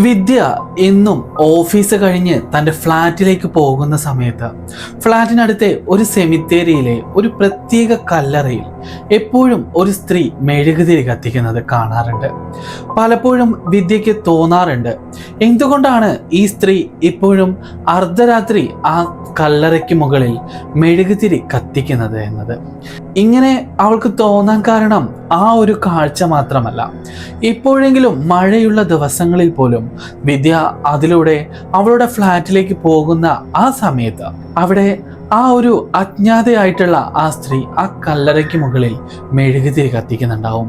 വിദ്യ എന്നും ഓഫീസ് കഴിഞ്ഞ് തൻ്റെ ഫ്ലാറ്റിലേക്ക് പോകുന്ന സമയത്ത് ഫ്ലാറ്റിനടുത്തെ ഒരു സെമിത്തേരിയിലെ ഒരു പ്രത്യേക കല്ലറയിൽ എപ്പോഴും ഒരു സ്ത്രീ മെഴുകുതിരി കത്തിക്കുന്നത് കാണാറുണ്ട്. പലപ്പോഴും വിദ്യയ്ക്ക് തോന്നാറുണ്ട്, എന്തുകൊണ്ടാണ് ഈ സ്ത്രീ ഇപ്പോഴും അർദ്ധരാത്രി ആ കല്ലറയ്ക്ക് മുകളിൽ മെഴുകുതിരി കത്തിക്കുന്നത് എന്നത്. ഇങ്ങനെ അവൾക്ക് തോന്നാൻ കാരണം ആ ഒരു കാഴ്ച മാത്രമല്ല, എപ്പോഴെങ്കിലും മഴയുള്ള ദിവസങ്ങളിൽ പോലും വിദ്യ അതിലൂടെ അവളുടെ ഫ്ലാറ്റിലേക്ക് പോകുന്ന ആ സമയത്ത് അവിടെ ആ ഒരു അജ്ഞാതയായിട്ടുള്ള ആ സ്ത്രീ ആ കല്ലറയ്ക്ക് മുകളിൽ മെഴുകുതിരി കത്തിക്കുന്നുണ്ടാവും.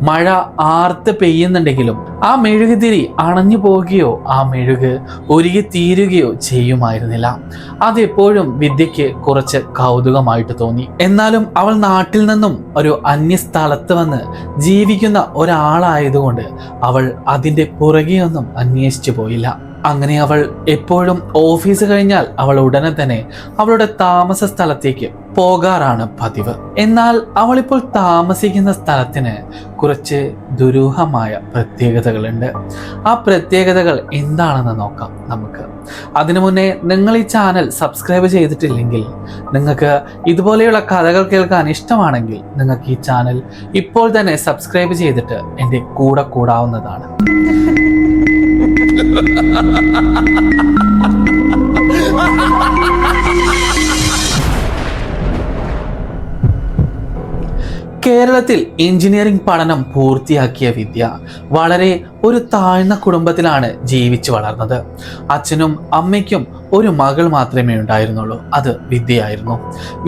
മഴ ആർത്ത് പെയ്യുന്നുണ്ടെങ്കിലും ആ മെഴുകുതിരി അണഞ്ഞു പോവുകയോ ആ മെഴുക് ഉരുകി തീരുകയോ ചെയ്യുമായിരുന്നില്ല. അതെപ്പോഴും വിദ്യയ്ക്ക് കുറച്ച് കൗതുകമായിട്ട് തോന്നി. എന്നാലും അവൾ നാട്ടിൽ നിന്നും ഒരു അന്യസ്ഥലത്ത് വന്ന് ജീവിക്കുന്ന ഒരാളായതുകൊണ്ട് അവൾ അതിൻ്റെ പുറകെയൊന്നും അന്വേഷിച്ചു പോയില്ല. അങ്ങനെ അവൾ എപ്പോഴും ഓഫീസ് കഴിഞ്ഞാൽ അവൾ ഉടനെ തന്നെ അവളുടെ താമസ സ്ഥലത്തേക്ക് പോകാറാണ് പതിവ്. എന്നാൽ അവളിപ്പോൾ താമസിക്കുന്ന സ്ഥലത്തിന് കുറച്ച് ദുരൂഹമായ പ്രത്യേകതകളുണ്ട്. ആ പ്രത്യേകതകൾ എന്താണെന്ന് നോക്കാം നമുക്ക്. അതിനു മുന്നേ നിങ്ങൾ ഈ ചാനൽ സബ്സ്ക്രൈബ് ചെയ്തിട്ടില്ലെങ്കിൽ, നിങ്ങൾക്ക് ഇതുപോലെയുള്ള കഥകൾ കേൾക്കാൻ ഇഷ്ടമാണെങ്കിൽ നിങ്ങൾക്ക് ഈ ചാനൽ ഇപ്പോൾ തന്നെ സബ്സ്ക്രൈബ് ചെയ്തിട്ട് എൻ്റെ കൂടെ കൂടാവുന്നതാണ്. കേരളത്തിൽ എഞ്ചിനീയറിംഗ് പഠനം പൂർത്തിയാക്കിയ വിദ്യ വളരെ ഒരു താഴ്ന്ന കുടുംബത്തിലാണ് ജീവിച്ചു വളർന്നത്. അച്ഛനും അമ്മയ്ക്കും ഒരു മകൾ മാത്രമേ ഉണ്ടായിരുന്നുള്ളൂ, അത് വിദ്യയായിരുന്നു.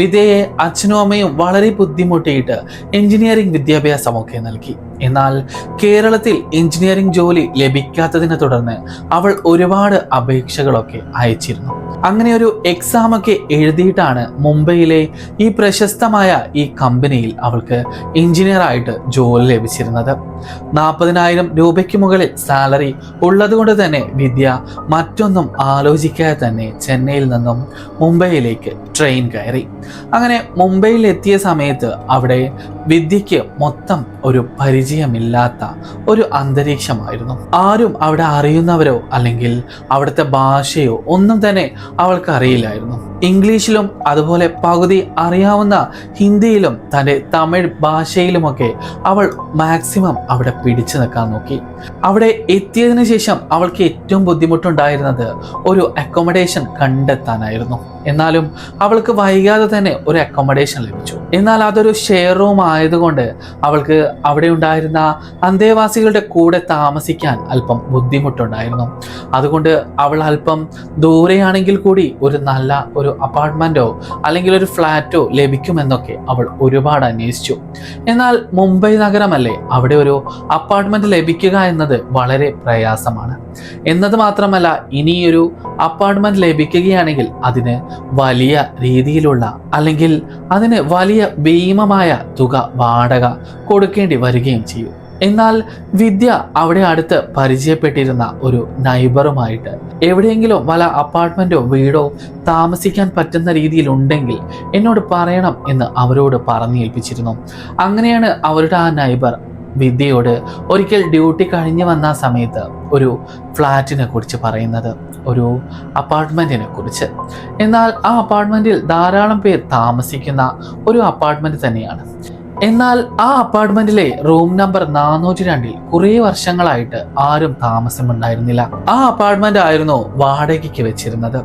വിദ്യയെ അച്ഛനും അമ്മയും വളരെ ബുദ്ധിമുട്ടിയിട്ട് എഞ്ചിനീയറിംഗ് വിദ്യാഭ്യാസമൊക്കെ നൽകി. എന്നാൽ കേരളത്തിൽ എഞ്ചിനീയറിംഗ് ജോലി ലഭിക്കാത്തതിനെ തുടർന്ന് അവൾ ഒരുപാട് അപേക്ഷകളൊക്കെ അയച്ചിരുന്നു. അങ്ങനെ ഒരു എക്സാമൊക്കെ എഴുതിയിട്ടാണ് മുംബൈയിലെ ഈ പ്രശസ്തമായ ഈ കമ്പനിയിൽ അവൾക്ക് എഞ്ചിനീയർ ആയിട്ട് ജോലി ലഭിച്ചിരുന്നത്. 40,000 രൂപയ്ക്ക് മുകളിൽ സാലറി ഉള്ളതുകൊണ്ട് തന്നെ വിദ്യ മറ്റൊന്നും ആലോചിക്കാതെ തന്നെ ചെന്നൈയിൽ നിന്നും മുംബൈയിലേക്ക് ട്രെയിൻ കയറി. അങ്ങനെ മുംബൈയിൽ എത്തിയ സമയത്ത് അവിടെ വിദ്യയ്ക്ക് മൊത്തം ഒരു പരിചയമില്ലാത്ത ഒരു അന്തരീക്ഷമായിരുന്നു. ആരും അവിടെ അറിയുന്നവരോ അല്ലെങ്കിൽ അവിടുത്തെ ഭാഷയോ ഒന്നും തന്നെ അവൾക്ക് അറിയില്ലായിരുന്നു. ഇംഗ്ലീഷിലും അതുപോലെ പകുതി അറിയാവുന്ന ഹിന്ദിയിലും തൻ്റെ തമിഴ് ഭാഷയിലുമൊക്കെ അവൾ മാക്സിമം അവിടെ പിടിച്ചു നിൽക്കാൻ നോക്കി. അവിടെ എത്തിയതിനു ശേഷം അവൾക്ക് ഏറ്റവും ബുദ്ധിമുട്ടുണ്ടായിരുന്നത് ഒരു അക്കോമഡേഷൻ കണ്ടെത്താനായിരുന്നു. എന്നാലും അവൾക്ക് വൈകാതെ തന്നെ ഒരു അക്കോമഡേഷൻ ലഭിച്ചു. എന്നാൽ അതൊരു ഷെയർ റൂം ആയതുകൊണ്ട് അവൾക്ക് അവിടെ ഉണ്ടായിരുന്ന അന്തേവാസികളുടെ കൂടെ താമസിക്കാൻ അല്പം ബുദ്ധിമുട്ടുണ്ടായിരുന്നു. അതുകൊണ്ട് അവൾ അല്പം ദൂരെയാണെങ്കിൽ കൂടി ഒരു നല്ല ഒരു അപ്പാർട്ട്മെന്റോ അല്ലെങ്കിൽ ഒരു ഫ്ലാറ്റോ ലഭിക്കുമെന്നൊക്കെ അവൾ ഒരുപാട് അന്വേഷിച്ചു. എന്നാൽ മുംബൈ നഗരമല്ലേ, അവിടെ ഒരു അപ്പാർട്ട്മെന്റ് ലഭിക്കുക എന്നത് വളരെ പ്രയാസമാണ്. എന്നത് മാത്രമല്ല, ഇനിയൊരു അപ്പാർട്ട്മെന്റ് ലഭിക്കുകയാണെങ്കിൽ അതിന് വലിയ രീതിയിലുള്ള അല്ലെങ്കിൽ അതിന് വലിയ ഭീമമായ തുക വാടക കൊടുക്കേണ്ടി വരികയും ചെയ്യും. എന്നാൽ വിദ്യ അവിടെ അടുത്ത് പരിചയപ്പെട്ടിരുന്ന ഒരു നൈബറുമായിട്ട് എവിടെയെങ്കിലും വല്ല അപ്പാർട്ട്മെന്റോ വീടോ താമസിക്കാൻ പറ്റുന്ന രീതിയിൽ ഉണ്ടെങ്കിൽ എന്നോട് പറയണം എന്ന് അവരോട് പറഞ്ഞേൽപ്പിച്ചിരുന്നു. അങ്ങനെയാണ് അവരുടെ ആ നൈബർ വിദ്യയോട് ഒരിക്കൽ ഡ്യൂട്ടി കഴിഞ്ഞ് വന്ന സമയത്ത് ഒരു ഫ്ലാറ്റിനെ കുറിച്ച് പറയുന്നത്, ഒരു അപ്പാർട്ട്മെന്റിനെ കുറിച്ച്. എന്നാൽ ആ അപ്പാർട്ട്മെന്റിൽ ധാരാളം പേർ താമസിക്കുന്ന ഒരു അപ്പാർട്ട്മെന്റ് തന്നെയാണ്. എന്നാൽ ആ അപ്പാർട്ട്മെന്റിലെ റൂം നമ്പർ 402 കുറേ വർഷങ്ങളായിട്ട് ആരും താമസമുണ്ടായിരുന്നില്ല. ആ അപ്പാർട്ട്മെന്റ് ആയിരുന്നു വാടകയ്ക്ക് വെച്ചിരുന്നത്.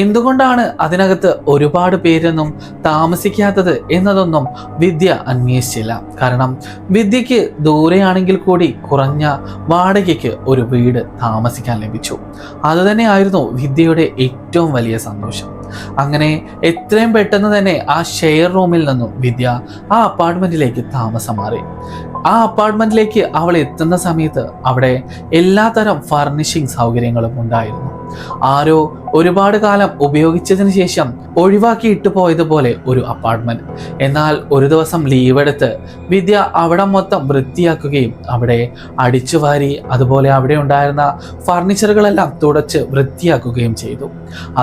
എന്തുകൊണ്ടാണ് അതിനകത്ത് ഒരുപാട് പേരൊന്നും താമസിക്കാത്തത് എന്നതൊന്നും വിദ്യ അന്വേഷിച്ചില്ല. കാരണം വിദ്യയ്ക്ക് ദൂരെയാണെങ്കിൽ കൂടി കുറഞ്ഞ വാടകയ്ക്ക് ഒരു വീട് താമസിക്കാൻ ലഭിച്ചു. അതുതന്നെയായിരുന്നു വിദ്യയുടെ ഏറ്റവും വലിയ സന്തോഷം. അങ്ങനെ എത്രയും പെട്ടെന്ന് തന്നെ ആ ഷെയർ റൂമിൽ നിന്നും വിദ്യ ആ അപ്പാർട്ട്മെന്റിലേക്ക് താമസം മാറി. ആ അപ്പാർട്ട്മെന്റിലേക്ക് അവൾ എത്തുന്ന സമയത്ത് അവിടെ എല്ലാത്തരം ഫർണിഷിംഗ് സൗകര്യങ്ങളും ഉണ്ടായിരുന്നു. ആരോ ഒരുപാട് കാലം ഉപയോഗിച്ചതിന് ശേഷം ഒഴിവാക്കിയിട്ട് പോയതുപോലെ ഒരു അപ്പാർട്ട്മെന്റ്. എന്നാൽ ഒരു ദിവസം ലീവ് എടുത്ത് വിദ്യ അവിടെ മൊത്തം വൃത്തിയാക്കുകയും അവിടെ അടിച്ചുവാരി അതുപോലെ അവിടെ ഉണ്ടായിരുന്ന ഫർണിച്ചറുകളെല്ലാം തുടച്ച് വൃത്തിയാക്കുകയും ചെയ്തു.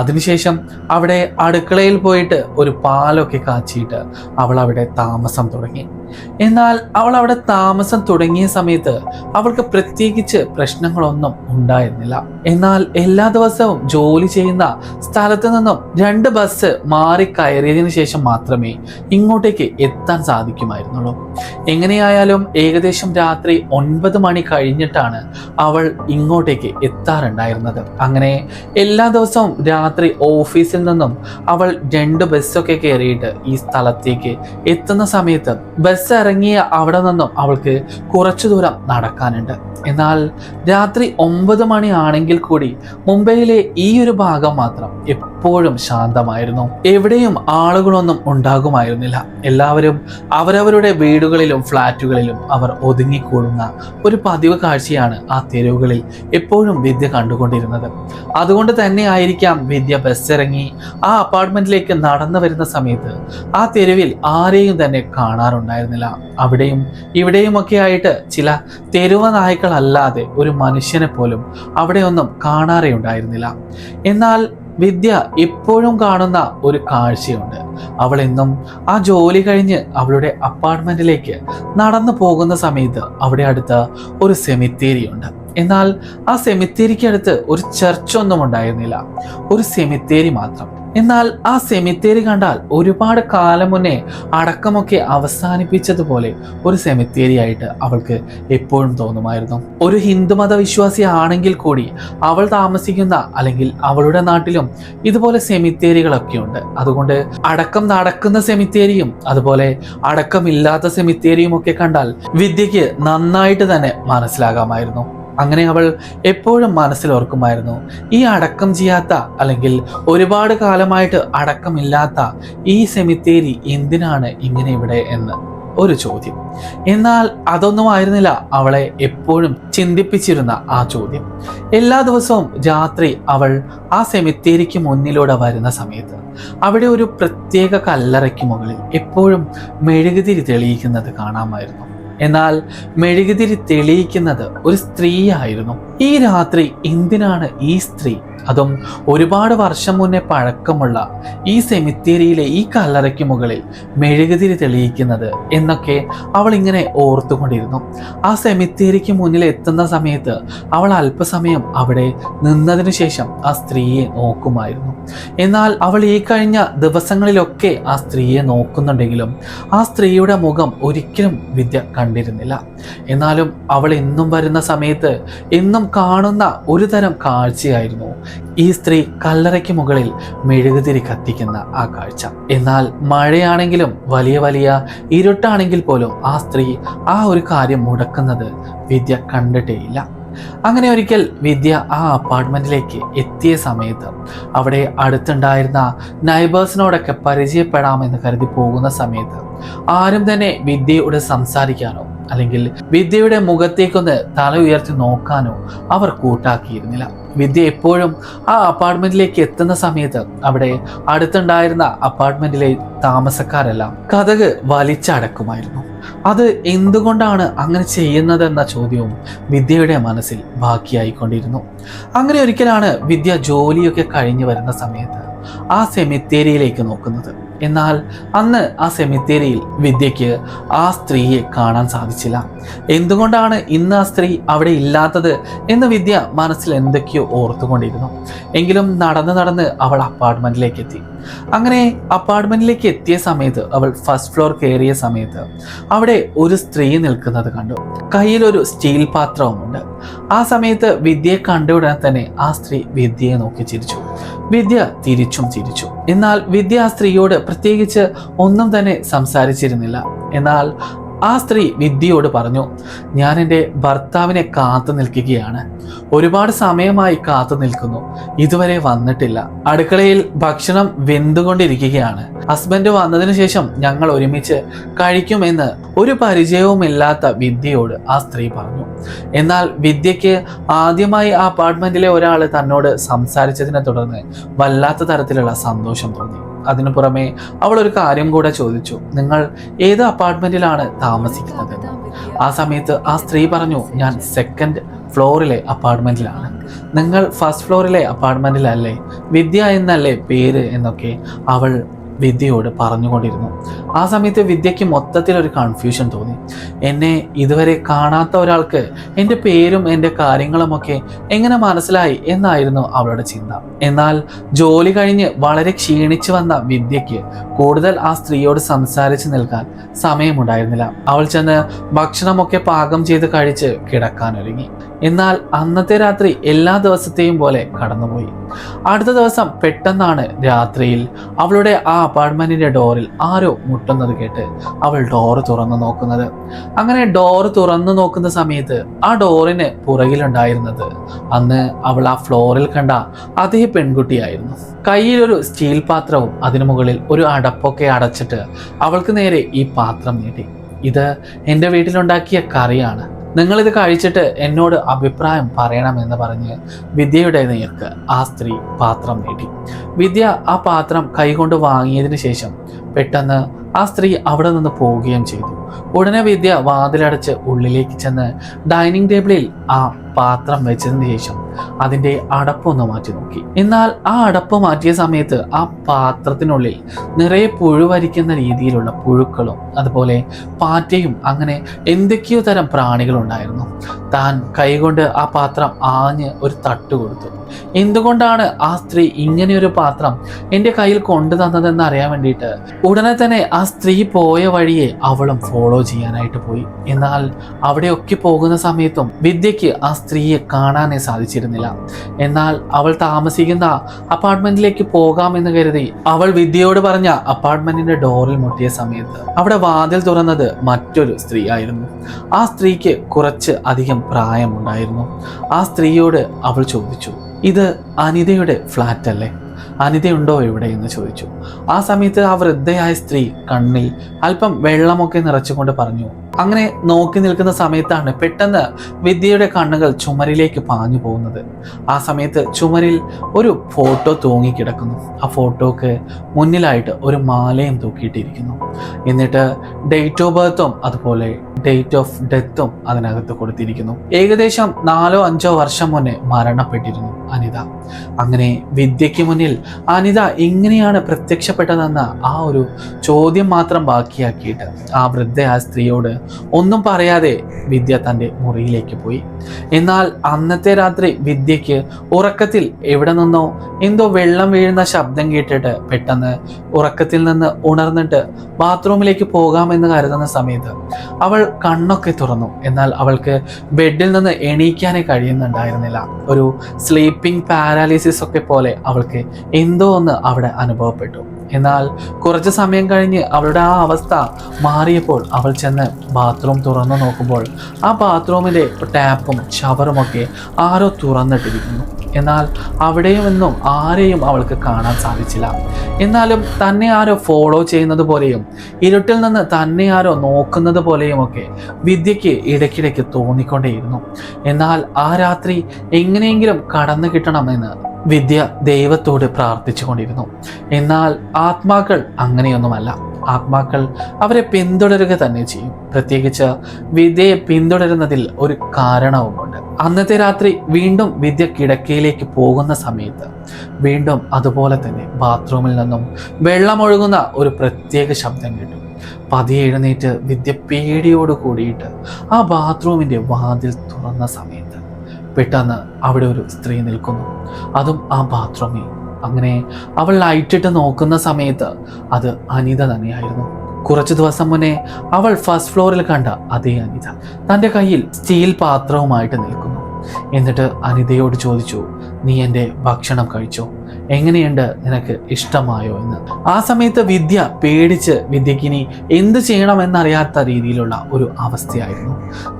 അതിനുശേഷം അവിടെ അടുക്കളയിൽ പോയിട്ട് ഒരു പാലൊക്കെ കാച്ചിയിട്ട് അവൾ അവിടെ താമസം തുടങ്ങി. എന്നാൽ അവൾ അവിടെ താമസം തുടങ്ങിയ സമയത്ത് അവൾക്ക് പ്രത്യേകിച്ച് പ്രശ്നങ്ങളൊന്നും ഉണ്ടായിരുന്നില്ല. എന്നാൽ എല്ലാ ദിവസവും ജോലി ചെയ്യുന്ന സ്ഥലത്ത് നിന്നും 2 ബസ് മാറി കയറിയതിനു ശേഷം മാത്രമേ ഇങ്ങോട്ടേക്ക് എത്താൻ സാധിക്കുമായിരുന്നുള്ളൂ. എങ്ങനെയായാലും ഏകദേശം രാത്രി 9 മണി കഴിഞ്ഞിട്ടാണ് അവൾ ഇങ്ങോട്ടേക്ക് എത്താറുണ്ടായിരുന്നത്. അങ്ങനെ എല്ലാ ദിവസവും രാത്രി ഓഫീസിൽ നിന്നും അവൾ 2 ബസ്സൊക്കെ കയറിയിട്ട് ഈ സ്ഥലത്തേക്ക് എത്തുന്ന സമയത്ത് ബസ് ഇറങ്ങിയ അവിടെ നിന്നും അവൾക്ക് കുറച്ചു ദൂരം നടക്കാനുണ്ട്. എന്നാൽ രാത്രി 9 മണി ആണെങ്കിൽ കൂടി മുംബൈയിലെ ഈ ഒരു ഭാഗം മാത്രം എപ്പോഴും ശാന്തമായിരുന്നു. എവിടെയും ആളുകളൊന്നും ഉണ്ടാകുമായിരുന്നില്ല. എല്ലാവരും അവരവരുടെ വീടുകളിലും ഫ്ലാറ്റുകളിലും അവർ ഒതുങ്ങിക്കൂടുന്ന ഒരു പതിവ് കാഴ്ചയാണ് ആ തെരുവുകളിൽ എപ്പോഴും വിദ്യ കണ്ടുകൊണ്ടിരുന്നത്. അതുകൊണ്ട് തന്നെ ആയിരിക്കാം വിദ്യ ബസ് ഇറങ്ങി ആ അപ്പാർട്ട്മെന്റിലേക്ക് നടന്നു വരുന്ന സമയത്ത് ആ തെരുവിൽ ആരെയും തന്നെ കാണാറുണ്ടായിരുന്നില്ല. അവിടെയും ഇവിടെയുമൊക്കെ ആയിട്ട് ചില തെരുവ് നായ്ക്കളല്ലാതെ ഒരു മനുഷ്യനെ പോലും അവിടെയൊന്നും കാണാറേ ഉണ്ടായിരുന്നില്ല. എന്നാൽ വിദ്യ എപ്പോഴും കാണുന്ന ഒരു കാഴ്ചയുണ്ട്. അവൾ എന്നും ആ ജോലി കഴിഞ്ഞ് അവളുടെ അപ്പാർട്ട്മെന്റിലേക്ക് നടന്നു പോകുന്ന സമയത്ത് അവിടെ അടുത്ത് ഒരു സെമിത്തേരി ഉണ്ട്. എന്നാൽ ആ സെമിത്തേരിക്ക് അടുത്ത് ഒരു ചർച്ചൊന്നും ഉണ്ടായിരുന്നില്ല, ഒരു സെമിത്തേരി മാത്രം. എന്നാൽ ആ സെമിത്തേരി കണ്ടാൽ ഒരുപാട് കാലം മുന്നേ അടക്കമൊക്കെ അവസാനിപ്പിച്ചതുപോലെ ഒരു സെമിത്തേരി ആയിട്ട് അവൾക്ക് എപ്പോഴും തോന്നുമായിരുന്നു. ഒരു ഹിന്ദുമത വിശ്വാസി ആണെങ്കിൽ കൂടി അവൾ താമസിക്കുന്ന അല്ലെങ്കിൽ അവളുടെ നാട്ടിലും ഇതുപോലെ സെമിത്തേരികളൊക്കെ ഉണ്ട്. അതുകൊണ്ട് അടക്കം നടക്കുന്ന സെമിത്തേരിയും അതുപോലെ അടക്കമില്ലാത്ത സെമിത്തേരിയും ഒക്കെ കണ്ടാൽ വിദ്യക്ക് നന്നായിട്ട് തന്നെ മനസ്സിലാകാമായിരുന്നു. അങ്ങനെ അവൾ എപ്പോഴും മനസ്സിലോർക്കുമായിരുന്നു, ഈ അടക്കം ചെയ്യാത്ത അല്ലെങ്കിൽ ഒരുപാട് കാലമായിട്ട് അടക്കമില്ലാത്ത ഈ സെമിത്തേരി എന്തിനാണ് ഇങ്ങനെ ഇവിടെ എന്ന് ഒരു ചോദ്യം. എന്നാൽ അതൊന്നും ആയിരുന്നില്ല അവളെ എപ്പോഴും ചിന്തിപ്പിച്ചിരുന്ന ആ ചോദ്യം. എല്ലാ ദിവസവും രാത്രി അവൾ ആ സെമിത്തേരിക്ക് മുന്നിലൂടെ വരുന്ന സമയത്ത് അവിടെ ഒരു പ്രത്യേക കല്ലറയ്ക്ക് മുകളിൽ എപ്പോഴും മെഴുകുതിരി തെളിയിക്കുന്നത് കാണാമായിരുന്നു. എന്നാൽ മെഴുകുതിരി തെളിയിക്കുന്നത് ഒരു സ്ത്രീയായിരുന്നു. ഈ രാത്രി എന്തിനാണ് ഈ സ്ത്രീ, അതും ഒരുപാട് വർഷം മുന്നേ പഴക്കമുള്ള ഈ സെമിത്തേരിയിലെ ഈ കല്ലറയ്ക്ക് മുകളിൽ മെഴുകുതിരി തെളിയിക്കുന്നത് എന്നൊക്കെ അവൾ ഇങ്ങനെ ഓർത്തുകൊണ്ടിരുന്നു. ആ സെമിത്തേരിക്ക് മുന്നിൽ എത്തുന്ന സമയത്ത് അവൾ അല്പസമയം അവിടെ നിന്നതിനു ശേഷം ആ സ്ത്രീയെ നോക്കുമായിരുന്നു. എന്നാൽ അവൾ ഈ കഴിഞ്ഞ ദിവസങ്ങളിലൊക്കെ ആ സ്ത്രീയെ നോക്കുന്നുണ്ടെങ്കിലും ആ സ്ത്രീയുടെ മുഖം ഒരിക്കലും വിദ്യ കണ്ടിരുന്നില്ല. എന്നാലും അവൾ എന്നും വരുന്ന സമയത്ത് എന്നും കാണുന്ന ഒരു തരം കാഴ്ചയായിരുന്നു ഈ സ്ത്രീ കല്ലറയ്ക്ക് മുകളിൽ മെഴുകുതിരി കത്തിക്കുന്ന ആ കാഴ്ച. എന്നാൽ മഴയാണെങ്കിലും വലിയ വലിയ ഇരുട്ടാണെങ്കിൽ പോലും ആ സ്ത്രീ ആ ഒരു കാര്യം മുടക്കുന്നത് വിദ്യ കണ്ടിട്ടേയില്ല. അങ്ങനെ ഒരിക്കൽ വിദ്യ ആ അപ്പാർട്ട്മെന്റിലേക്ക് എത്തിയ സമയത്ത് അവിടെ അടുത്തുണ്ടായിരുന്ന നൈബേഴ്സിനോടൊക്കെ പരിചയപ്പെടാമെന്ന് കരുതി പോകുന്ന സമയത്ത് ആരും തന്നെ വിദ്യയോട് സംസാരിക്കാനോ അല്ലെങ്കിൽ വിദ്യയുടെ മുഖത്തേക്കൊന്ന് തല ഉയർത്തി നോക്കാനോ അവർ കൂട്ടാക്കിയിരുന്നില്ല. വിദ്യ എപ്പോഴും ആ അപ്പാർട്ട്മെന്റിലേക്ക് എത്തുന്ന സമയത്ത് അവിടെ അടുത്തുണ്ടായിരുന്ന അപ്പാർട്ട്മെന്റിലെ താമസക്കാരെല്ലാം കതക് വലിച്ചടക്കുമായിരുന്നു. അത് എന്തുകൊണ്ടാണ് അങ്ങനെ ചെയ്യുന്നതെന്ന ചോദ്യവും വിദ്യയുടെ മനസ്സിൽ ബാക്കിയായിക്കൊണ്ടിരുന്നു. അങ്ങനെ ഒരിക്കലാണ് വിദ്യ ജോലിയൊക്കെ കഴിഞ്ഞു വരുന്ന സമയത്ത് ആ സെമിത്തേരിയിലേക്ക് നോക്കുന്നത്. എന്നാൽ അന്ന് ആ സെമിത്തേരിയിൽ വിദ്യയ്ക്ക് ആ സ്ത്രീയെ കാണാൻ സാധിച്ചില്ല. എന്തുകൊണ്ടാണ് ഇന്ന് ആ സ്ത്രീ അവിടെ ഇല്ലാത്തത് എന്ന് വിദ്യ മനസ്സിൽ എന്തൊക്കെയോ ഓർത്തുകൊണ്ടിരുന്നു. എങ്കിലും നടന്ന് അവൾ അപ്പാർട്ട്മെന്റിലേക്ക് എത്തി. അങ്ങനെ അപ്പാർട്ട്മെന്റിലേക്ക് എത്തിയ സമയത്ത് അവൾ ഫസ്റ്റ് ഫ്ലോർ കയറിയ സമയത്ത് അവിടെ ഒരു സ്ത്രീ നിൽക്കുന്നത് കണ്ടു. കയ്യിലൊരു സ്റ്റീൽ പാത്രവുമുണ്ട്. ആ സമയത്ത് വിദ്യയെ കണ്ട ഉടനെ തന്നെ ആ സ്ത്രീ വിദ്യയെ നോക്കി ചിരിച്ചു. വിദ്യ തിരിച്ചും ചിരിച്ചു. എന്നാൽ വിദ്യ ആ സ്ത്രീയോട് പ്രത്യേകിച്ച് ഒന്നും തന്നെ സംസാരിച്ചിരുന്നില്ല. എന്നാൽ ആ സ്ത്രീ വിദ്യയോട് പറഞ്ഞു, ഞാൻ എൻ്റെ ഭർത്താവിനെ കാത്തു നിൽക്കുകയാണ്, ഒരുപാട് സമയമായി കാത്തു നിൽക്കുന്നു, ഇതുവരെ വന്നിട്ടില്ല. അടുക്കളയിൽ ഭക്ഷണം വെന്തുകൊണ്ടിരിക്കുകയാണ്. ഹസ്ബൻഡ് വന്നതിന് ശേഷം ഞങ്ങൾ ഒരുമിച്ച് കഴിക്കുമെന്ന് ഒരു പരിചയവുമില്ലാത്ത വിദ്യയോട് ആ സ്ത്രീ പറഞ്ഞു. എന്നാൽ വിദ്യയ്ക്ക് ആദ്യമായി ആ അപ്പാർട്ട്മെന്റിലെ ഒരാൾ തന്നോട് സംസാരിച്ചതിനെ തുടർന്ന് വല്ലാത്ത തരത്തിലുള്ള സന്തോഷം തോന്നി. അതിനു പുറമെ അവൾ ഒരു കാര്യം കൂടെ ചോദിച്ചു, നിങ്ങൾ ഏത് അപ്പാർട്ട്മെന്റിലാണ് താമസിക്കുന്നത്? ആ സമയത്ത് ആ സ്ത്രീ പറഞ്ഞു, ഞാൻ 2nd ഫ്ലോറിലെ അപ്പാർട്ട്മെന്റിലാണ്. നിങ്ങൾ ഫസ്റ്റ് ഫ്ലോറിലെ അപ്പാർട്ട്മെന്റിലല്ലേ? വിദ്യ എന്നല്ലേ പേര് എന്നൊക്കെ അവൾ വിദ്യയോട് പറഞ്ഞുകൊണ്ടിരുന്നു. ആ സമയത്ത് വിദ്യയ്ക്ക് മൊത്തത്തിൽ ഒരു കൺഫ്യൂഷൻ തോന്നി. എന്നെ ഇതുവരെ കാണാത്ത ഒരാൾക്ക് എൻ്റെ പേരും എൻ്റെ കാര്യങ്ങളുമൊക്കെ എങ്ങനെ മനസ്സിലായി എന്നായിരുന്നു അവളുടെ ചിന്ത. എന്നാൽ ജോലി കഴിഞ്ഞ് വളരെ ക്ഷീണിച്ചു വന്ന വിദ്യയ്ക്ക് കൂടുതൽ ആ സ്ത്രീയോട് സംസാരിച്ച് നിൽക്കാൻ സമയമുണ്ടായിരുന്നില്ല. അവൾ ചെന്ന് ഭക്ഷണമൊക്കെ പാകം ചെയ്ത് കഴിച്ച് കിടക്കാനൊരുങ്ങി. എന്നാൽ അന്നത്തെ രാത്രി എല്ലാ ദിവസത്തെയും പോലെ കടന്നുപോയി. അടുത്ത ദിവസം പെട്ടെന്നാണ് രാത്രിയിൽ അവളുടെ ആ അപ്പാർട്ട്മെന്റിന്റെ ഡോറിൽ ആരോ മുട്ടുന്നത് കേട്ട് അവൾ ഡോറ് തുറന്നു നോക്കുന്നത്. അങ്ങനെ ഡോറ് തുറന്നു നോക്കുന്ന സമയത്ത് ആ ഡോറിന് പുറകിലുണ്ടായിരുന്നത് അന്ന് അവൾ ആ ഫ്ലോറിൽ കണ്ട അതേ പെൺകുട്ടിയായിരുന്നു. കയ്യിലൊരു സ്റ്റീൽ പാത്രവും അതിനു മുകളിൽ ഒരു അടപ്പൊക്കെ അടച്ചിട്ട് അവൾക്ക് നേരെ ഈ പാത്രം നീട്ടി. ഇത് എൻ്റെ വീട്ടിലുണ്ടാക്കിയ കറിയാണ്, നിങ്ങളിത് കഴിച്ചിട്ട് എന്നോട് അഭിപ്രായം പറയണമെന്ന് പറഞ്ഞ് വിദ്യയുടെ നേർക്ക് ആ സ്ത്രീ പാത്രം നീട്ടി. വിദ്യ ആ പാത്രം കൈകൊണ്ട് വാങ്ങിയതിന് ശേഷം പെട്ടെന്ന് ആ സ്ത്രീ അവിടെ നിന്ന് പോവുകയും ചെയ്തു. ഉടനെ വിദ്യ വാതിലടച്ച് ഉള്ളിലേക്ക് ചെന്ന് ഡൈനിങ് ടേബിളിൽ ആ പാത്രം വെച്ചതിന് ശേഷം അതിൻ്റെ അടപ്പൊന്ന് മാറ്റി നോക്കി. എന്നാൽ ആ അടപ്പ് മാറ്റിയ സമയത്ത് ആ പാത്രത്തിനുള്ളിൽ നിറയെ പുഴുവരിക്കുന്ന രീതിയിലുള്ള പുഴുക്കളും അതുപോലെ പാറ്റയും അങ്ങനെ എന്തൊക്കെയോ തരം പ്രാണികളുണ്ടായിരുന്നു. താൻ കൈകൊണ്ട് ആ പാത്രം ആഞ്ഞ് ഒരു തട്ട് കൊടുത്തു. എന്തുകൊണ്ടാണ് ആ സ്ത്രീ ഇങ്ങനെയൊരു പാത്രം എൻ്റെ കയ്യിൽ കൊണ്ടു തന്നതെന്ന് അറിയാൻ വേണ്ടിയിട്ട് ഉടനെ തന്നെ ആ സ്ത്രീ പോയ വഴിയെ അവളും ഫോളോ ചെയ്യാനായിട്ട് പോയി. എന്നാൽ അവിടെയൊക്കെ പോകുന്ന സമയത്തും വിദ്യയ്ക്ക് ആ സ്ത്രീയെ കാണാനേ സാധിച്ചിരുന്നില്ല. എന്നാൽ അവൾ താമസിക്കുന്ന അപ്പാർട്ട്മെന്റിലേക്ക് പോകാമെന്ന് കരുതി അവൾ വിദ്യയോട് പറഞ്ഞ അപ്പാർട്ട്മെന്റിന്റെ ഡോറിൽ മുട്ടിയ സമയത്ത് അവിടെ വാതിൽ തുറന്നത് മറ്റൊരു സ്ത്രീ ആയിരുന്നു. ആ സ്ത്രീക്ക് കുറച്ച് അധികം പ്രായമുണ്ടായിരുന്നു. ആ സ്ത്രീയോട് അവൾ ചോദിച്ചു, ഇത് അനിതയുടെ ഫ്ലാറ്റ് അല്ലേ? അനിതയുണ്ടോ ഇവിടെ എന്ന് ചോദിച്ചു. ആ സമയത്ത് ആ വൃദ്ധയായ സ്ത്രീ കണ്ണിൽ അല്പം വെള്ളമൊക്കെ നിറച്ചുകൊണ്ട് പറഞ്ഞു. അങ്ങനെ നോക്കി നിൽക്കുന്ന സമയത്താണ് പെട്ടെന്ന് വിദ്യയുടെ കണ്ണുകൾ ചുമരിലേക്ക് പാഞ്ഞു പോകുന്നത്. ആ സമയത്ത് ചുമരിൽ ഒരു ഫോട്ടോ തൂങ്ങിക്കിടക്കുന്നു. ആ ഫോട്ടോക്ക് മുന്നിലായിട്ട് ഒരു മാലയും തൂക്കിയിട്ടിരിക്കുന്നു. എന്നിട്ട് ഡേറ്റ് ഓഫ് ബർത്തും അതുപോലെ ഡേറ്റ് ഓഫ് ഡെത്തും അതിനകത്ത് കൊടുത്തിരിക്കുന്നു. ഏകദേശം 4-5 വർഷം മുന്നേ മരണപ്പെട്ടിരുന്നു അനിത. അങ്ങനെ വിദ്യയ്ക്ക് മുന്നിൽ അനിത എങ്ങനെയാണ് പ്രത്യക്ഷപ്പെട്ടതെന്ന ആ ഒരു ചോദ്യം മാത്രം ബാക്കിയാക്കിയിട്ട് ആ വൃദ്ധയായ സ്ത്രീയോട് ഒന്നും പറയാതെ വിദ്യ തൻ്റെ മുറിയിലേക്ക് പോയി. എന്നാൽ അന്നത്തെ രാത്രി വിദ്യയ്ക്ക് ഉറക്കത്തിൽ എവിടെ നിന്നോ എന്തോ വെള്ളം വീഴുന്ന ശബ്ദം കേട്ടിട്ട് പെട്ടെന്ന് ഉറക്കത്തിൽ നിന്ന് ഉണർന്നിട്ട് ബാത്റൂമിലേക്ക് പോകാമെന്ന് കരുതുന്ന സമയത്ത് അവൾ കണ്ണൊക്കെ തുറന്നു. എന്നാൽ അവൾക്ക് ബെഡിൽ നിന്ന് എണീക്കാനേ കഴിയുന്നുണ്ടായിരുന്നില്ല. ഒരു സ്ലീപ്പിംഗ് പാരാലിസിസ് ഒക്കെ പോലെ അവൾക്ക് എന്തോ ഒന്ന് അവിടെ അനുഭവപ്പെട്ടു. എന്നാൽ കുറച്ച് സമയം കഴിഞ്ഞ് അവളുടെ ആ അവസ്ഥ മാറിയപ്പോൾ അവൾ ചെന്ന് ബാത്റൂം തുറന്നു നോക്കുമ്പോൾ ആ ബാത്റൂമിൻ്റെ ടാപ്പും ഷവറുമൊക്കെ ആരോ തുറന്നിട്ടിരിക്കുന്നു. എന്നാൽ അവിടെയുമൊന്നും ആരെയും അവൾക്ക് കാണാൻ സാധിച്ചില്ല. എന്നാലും തന്നെ ആരോ ഫോളോ ചെയ്യുന്നത് പോലെയും ഇരുട്ടിൽ നിന്ന് തന്നെ ആരോ നോക്കുന്നത് പോലെയുമൊക്കെ വിദ്യയ്ക്ക് ഇടയ്ക്കിടയ്ക്ക് തോന്നിക്കൊണ്ടേയിരുന്നു. എന്നാൽ ആ രാത്രി എങ്ങനെയെങ്കിലും കടന്നു കിട്ടണമെന്ന് വിദ്യ ദൈവത്തോട് പ്രാർത്ഥിച്ചു കൊണ്ടിരുന്നു. എന്നാൽ ആത്മാക്കൾ അങ്ങനെയൊന്നുമല്ല. ആത്മാക്കൾ അവരെ പിന്തുടരുക തന്നെ ചെയ്യും. പ്രത്യേകിച്ച് വിദ്യയെ പിന്തുടരുന്നതിൽ ഒരു കാരണവുമുണ്ട്. അന്നത്തെ രാത്രി വീണ്ടും വിദ്യ കിടക്കയിലേക്ക് പോകുന്ന സമയത്ത് വീണ്ടും അതുപോലെ തന്നെ ബാത്റൂമിൽ നിന്നും വെള്ളമൊഴുകുന്ന ഒരു പ്രത്യേക ശബ്ദം കേട്ടു. പതിയെ എഴുന്നേറ്റ് വിദ്യ പേടിയോട് കൂടിയിട്ട് ആ ബാത്റൂമിൻ്റെ വാതിൽ തുറന്ന സമയത്ത് പെട്ടെന്ന് അവിടെ ഒരു സ്ത്രീ നിൽക്കുന്നു, അതും ആ ബാത്റൂമിൽ. അങ്ങനെ അവൾ ലൈറ്റിട്ട് നോക്കുന്ന സമയത്ത് അത് അനിത തന്നെയായിരുന്നു. കുറച്ചു ദിവസം മുന്നേ അവൾ ഫസ്റ്റ് ഫ്ലോറിൽ കണ്ട അതേ അനിത തൻ്റെ കയ്യിൽ സ്റ്റീൽ പാത്രവുമായിട്ട് നിൽക്കുന്നു. എന്നിട്ട് അനിതയോട് ചോദിച്ചു, നീ എൻ്റെ ഭക്ഷണം കഴിച്ചോ? എങ്ങനെയുണ്ട്, നിനക്ക് ഇഷ്ടമായോ എന്ന്. ആ സമയത്ത് വിദ്യ പേടിച്ച് വിദ്യക്കിനി എന്ത് ചെയ്യണമെന്നറിയാത്ത രീതിയിലുള്ള ഒരു അവസ്ഥയായിരുന്നു.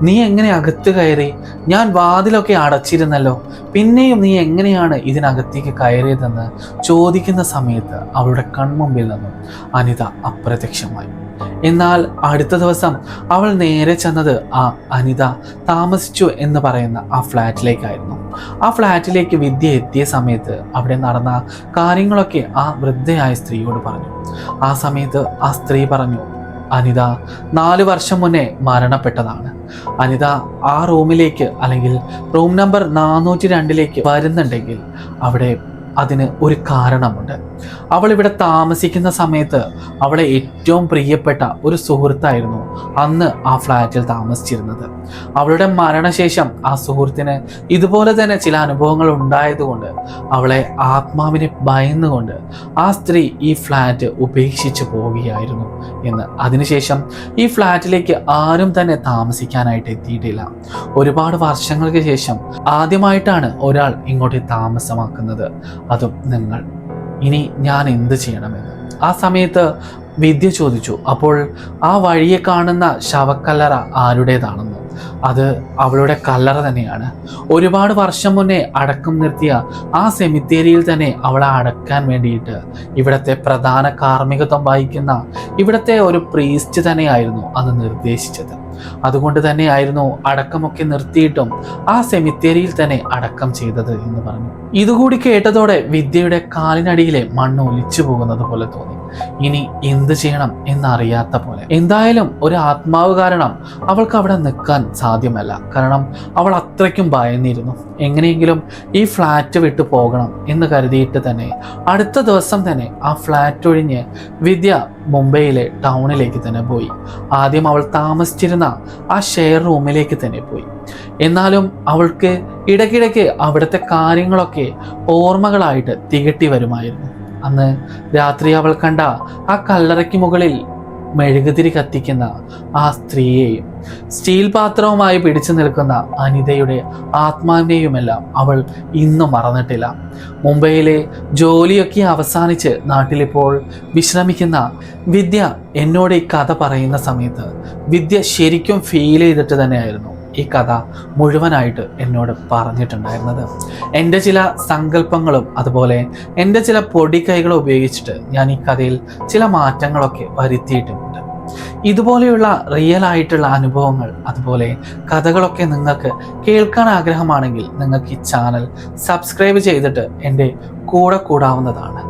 നീ എങ്ങനെ അകത്ത് കയറി? ഞാൻ വാതിലൊക്കെ അടച്ചിരുന്നല്ലോ, പിന്നെയും നീ എങ്ങനെയാണ് ഇതിനകത്തേക്ക് കയറിയതെന്ന് ചോദിക്കുന്ന സമയത്ത് അവളുടെ കൺമുമ്പിൽ നിന്നും അനിത അപ്രത്യക്ഷമായി. എന്നാൽ അടുത്ത ദിവസം അവൾ നേരെ ചെന്നത് ആ അനിത താമസിച്ചു എന്ന് പറയുന്ന ആ ഫ്ലാറ്റിലേക്കായിരുന്നു. ആ ഫ്ലാറ്റിലേക്ക് വിദ്യ എത്തിയ സമയത്ത് അവിടെ നടന്ന കാര്യങ്ങളൊക്കെ ആ വൃദ്ധയായ സ്ത്രീയോട് പറഞ്ഞു. ആ സമയത്ത് ആ സ്ത്രീ പറഞ്ഞു, അനിത 4 വർഷം മുന്നേ മരണപ്പെട്ടതാണ്. അനിത ആ റൂമിലേക്ക് അല്ലെങ്കിൽ റൂം നമ്പർ 402 വരുന്നുണ്ടെങ്കിൽ അവിടെ അതിന് ഒരു കാരണമുണ്ട്. അവൾ ഇവിടെ താമസിക്കുന്ന സമയത്ത് അവളെ ഏറ്റവും പ്രിയപ്പെട്ട ഒരു സുഹൃത്തായിരുന്നു അന്ന് ആ ഫ്ലാറ്റിൽ താമസിച്ചിരുന്നത്. അവളുടെ മരണശേഷം ആ സുഹൃത്തിന് ഇതുപോലെ തന്നെ ചില അനുഭവങ്ങൾ ഉണ്ടായതുകൊണ്ട് അവളെ ആത്മാവിനെ ഭയന്നുകൊണ്ട് ആ സ്ത്രീ ഈ ഫ്ലാറ്റ് ഉപേക്ഷിച്ച് പോവുകയായിരുന്നു എന്ന്. അതിനുശേഷം ഈ ഫ്ലാറ്റിലേക്ക് ആരും തന്നെ താമസിക്കാനായിട്ട് എത്തിയിട്ടില്ല. ഒരുപാട് വർഷങ്ങൾക്ക് ശേഷം ആദ്യമായിട്ടാണ് ഒരാൾ ഇങ്ങോട്ട് താമസമാക്കുന്നത്, അതും നിങ്ങൾ. ഇനി ഞാൻ എന്ത് ചെയ്യണമെന്ന് ആ സമയത്ത് വിദ്യ ചോദിച്ചു. അപ്പോൾ ആ വഴിയെ കാണുന്ന ശവക്കല്ലറ ആരുടേതാണെന്ന്. അത് അവളുടെ കല്ലറ തന്നെയാണ്. ഒരുപാട് വർഷം മുന്നേ അടക്കം നിർത്തിയ ആ സെമിത്തേരിയിൽ തന്നെ അവളെ അടക്കാൻ വേണ്ടിയിട്ട് ഇവിടുത്തെ പ്രധാന കാർമ്മികത്വം വഹിക്കുന്ന ഇവിടുത്തെ ഒരു പ്രീസ്റ്റ് തന്നെയായിരുന്നു അന്ന് നിർദ്ദേശിച്ചത്. അതുകൊണ്ട് തന്നെയായിരുന്നു അടക്കമൊക്കെ നിർത്തിയിട്ടും ആ സെമിത്തേരിയിൽ തന്നെ അടക്കം ചെയ്തത് എന്ന് പറഞ്ഞു. ഇതുകൂടി കേട്ടതോടെ വിദ്യയുടെ കാലിനടിയിലെ മണ്ണ് ഒലിച്ചു പോകുന്നത് പോലെ തോന്നി. ഇനി എന്ത് ചെയ്യണം എന്നറിയാത്ത പോലെ. എന്തായാലും ഒരു ആത്മാവ് കാരണം അവൾക്ക് അവിടെ നിൽക്കാൻ സാധ്യമല്ല. കാരണം അവൾ അത്രയ്ക്കും ഭയന്നിരുന്നു. എങ്ങനെയെങ്കിലും ഈ ഫ്ലാറ്റ് വിട്ടു പോകണം എന്ന് കരുതിയിട്ട് തന്നെ അടുത്ത ദിവസം തന്നെ ആ ഫ്ലാറ്റ് ഒഴിഞ്ഞ് വിദ്യ മുംബൈയിലെ ടൗണിലേക്ക് തന്നെ പോയി. ആദ്യം അവൾ താമസിച്ചിരുന്ന ആ ഷെയർ റൂമിലേക്ക് തന്നെ പോയി. എന്നാലും അവൾക്ക് ഇടയ്ക്കിടയ്ക്ക് അവിടുത്തെ കാര്യങ്ങളൊക്കെ ഓർമ്മകളായിട്ട് തികട്ടി വരുമായിരുന്നു. അന്ന് രാത്രി അവൾ കണ്ട ആ കല്ലറയ്ക്ക് മുകളിൽ മെഴുകുതിരി കത്തിക്കുന്ന ആ സ്ത്രീയെയും സ്റ്റീൽ പാത്രവുമായി പിടിച്ചു നിൽക്കുന്ന അനിതയുടെ ആത്മാവിനെയുമെല്ലാം അവൾ ഇന്നും മറന്നിട്ടില്ല. മുംബൈയിലെ ജോലിയൊക്കെ അവസാനിച്ച് നാട്ടിലിപ്പോൾ വിശ്രമിക്കുന്ന വിദ്യ എന്നോട് ഈ കഥ പറയുന്ന സമയത്ത് വിദ്യ ശരിക്കും ഫീൽ ചെയ്തിട്ട് തന്നെയായിരുന്നു ഈ കഥ മുഴുവനായിട്ട് എന്നോട് പറഞ്ഞിട്ടുണ്ടായിരുന്നത്. എൻ്റെ ചില സങ്കല്പങ്ങളും അതുപോലെ എൻ്റെ ചില പൊടിക്കൈകളും ഉപയോഗിച്ചിട്ട് ഞാൻ ഈ കഥയിൽ ചില മാറ്റങ്ങളൊക്കെ വരുത്തിയിട്ടുമുണ്ട്. ഇതുപോലെയുള്ള റിയൽ ആയിട്ടുള്ള അനുഭവങ്ങൾ അതുപോലെ കഥകളൊക്കെ നിങ്ങൾക്ക് കേൾക്കാൻ ആഗ്രഹമാണെങ്കിൽ നിങ്ങൾക്ക് ഈ ചാനൽ സബ്സ്ക്രൈബ് ചെയ്തിട്ട് എൻ്റെ കൂടെ കൂടാവുന്നതാണ്.